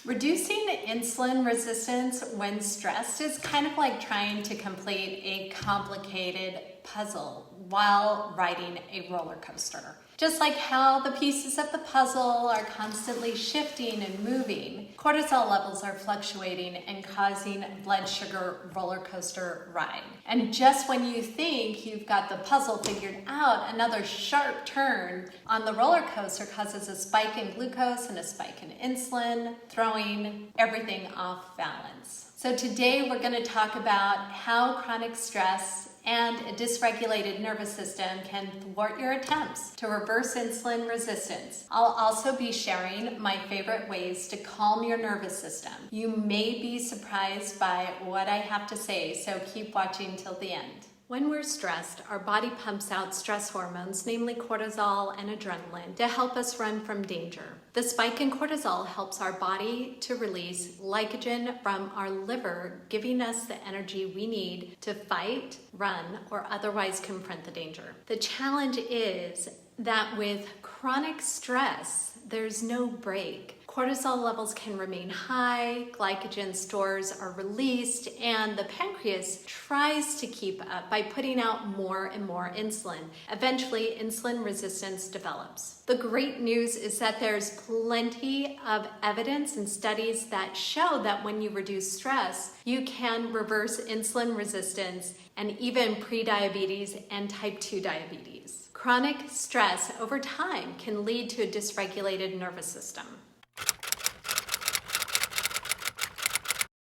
Reducing insulin resistance when stressed is kind of like trying to complete a complicated puzzle while riding a roller coaster. Just like how the pieces of the puzzle are constantly shifting and moving, cortisol levels are fluctuating and causing blood sugar roller coaster ride. And just when you think you've got the puzzle figured out, another sharp turn on the roller coaster causes a spike in glucose and a spike in insulin, throwing everything off balance. So today we're going to talk about how chronic stress and a dysregulated nervous system can thwart your attempts to reverse insulin resistance. I'll also be sharing my favorite ways to calm your nervous system. You may be surprised by what I have to say, so keep watching till the end. When we're stressed, our body pumps out stress hormones, namely cortisol and adrenaline, to help us run from danger. The spike in cortisol helps our body to release glycogen from our liver, giving us the energy we need to fight, run, or otherwise confront the danger. The challenge is that with chronic stress, there's no break. Cortisol levels can remain high, glycogen stores are released, and the pancreas tries to keep up by putting out more and more insulin. Eventually, insulin resistance develops. The great news is that there's plenty of evidence and studies that show that when you reduce stress, you can reverse insulin resistance and even prediabetes and type 2 diabetes. Chronic stress over time can lead to a dysregulated nervous system.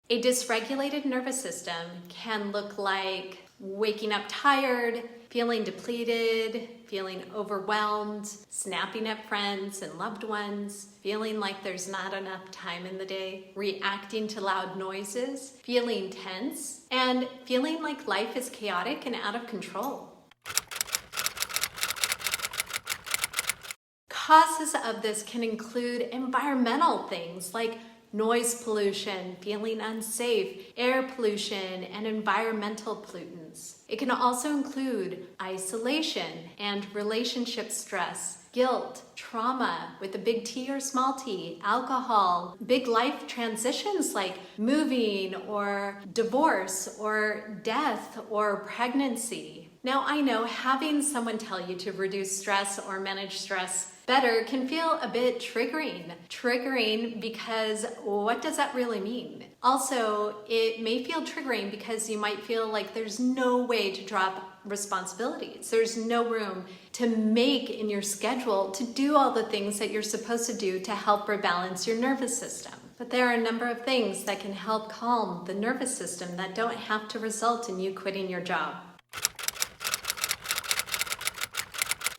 A dysregulated nervous system can look like waking up tired, feeling depleted, feeling overwhelmed, snapping at friends and loved ones, feeling like there's not enough time in the day, reacting to loud noises, feeling tense, and feeling like life is chaotic and out of control. Causes of this can include environmental things like noise pollution, feeling unsafe, air pollution, and environmental pollutants. It can also include isolation and relationship stress, guilt, trauma with a big T or small t, alcohol, big life transitions like moving or divorce or death or pregnancy. Now, I know having someone tell you to reduce stress or manage stress better can feel a bit triggering. Triggering because what does that really mean? Also, it may feel triggering because you might feel like there's no way to drop responsibilities. There's no room to make in your schedule to do all the things that you're supposed to do to help rebalance your nervous system. But there are a number of things that can help calm the nervous system that don't have to result in you quitting your job.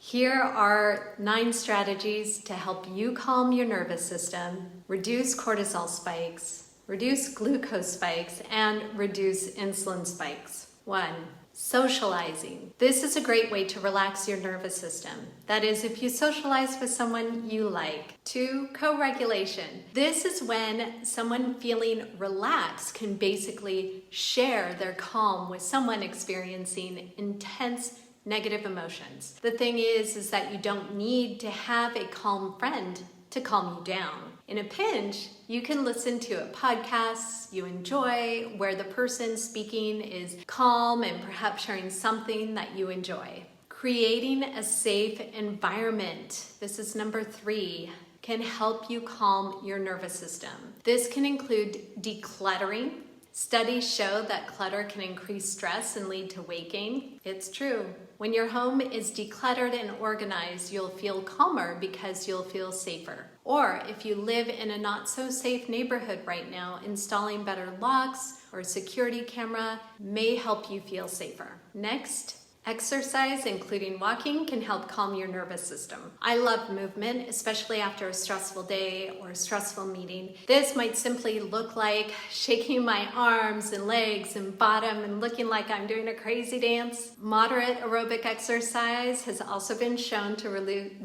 Here are 9 strategies to help you calm your nervous system, reduce cortisol spikes, reduce glucose spikes, and reduce insulin spikes. 1. Socializing. This is a great way to relax your nervous system. That is, if you socialize with someone you like. 2. Co-regulation. This is when someone feeling relaxed can basically share their calm with someone experiencing intense negative emotions. The thing is that you don't need to have a calm friend to calm you down. In a pinch, you can listen to a podcast you enjoy where the person speaking is calm and perhaps sharing something that you enjoy. Creating a safe environment, this is number 3, can help you calm your nervous system. This can include decluttering. Studies show that clutter can increase stress and lead to weight gain. It's true. When your home is decluttered and organized, you'll feel calmer because you'll feel safer. Or if you live in a not so safe neighborhood right now, installing better locks or a security camera may help you feel safer. Next, exercise, including walking, can help calm your nervous system. I love movement, especially after a stressful day or a stressful meeting. This might simply look like shaking my arms and legs and bottom and looking like I'm doing a crazy dance. Moderate aerobic exercise has also been shown to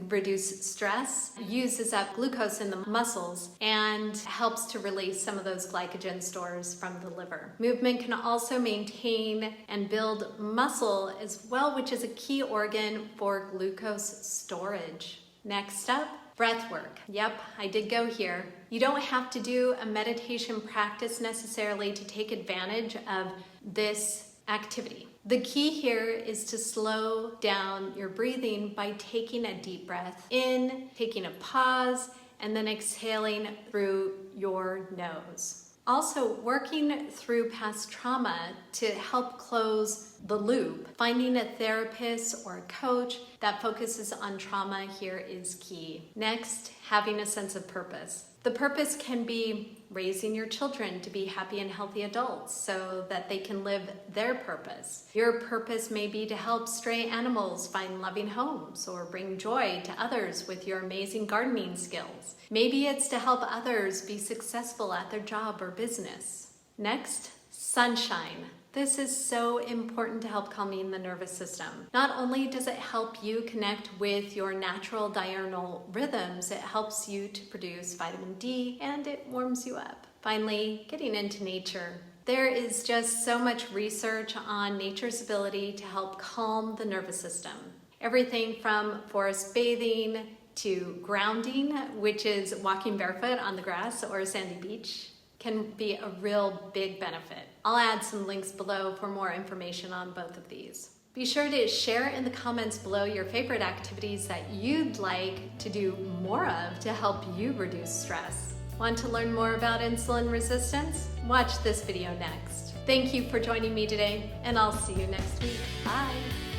reduce stress, uses up glucose in the muscles, and helps to release some of those glycogen stores from the liver. Movement can also maintain and build muscle as well, which is a key organ for glucose storage. Next up, Breath work. Yep, I did go here. You don't have to do a meditation practice necessarily to take advantage of this activity. The key here is to slow down your breathing by taking a deep breath in, taking a pause, and then exhaling through your nose. Also, working through past trauma to help close the loop. Finding a therapist or a coach that focuses on trauma here is key. Next, having a sense of purpose. The purpose can be raising your children to be happy and healthy adults so that they can live their purpose. Your purpose may be to help stray animals find loving homes or bring joy to others with your amazing gardening skills. Maybe it's to help others be successful at their job or business. Next, sunshine. This is so important to help calming the nervous system. Not only does it help you connect with your natural diurnal rhythms, it helps you to produce vitamin D and it warms you up. Finally, getting into nature. There is just so much research on nature's ability to help calm the nervous system. Everything from forest bathing to grounding, which is walking barefoot on the grass or a sandy beach, can be a real big benefit. I'll add some links below for more information on both of these. Be sure to share in the comments below your favorite activities that you'd like to do more of to help you reduce stress. Want to learn more about insulin resistance? Watch this video next. Thank you for joining me today, and I'll see you next week. Bye.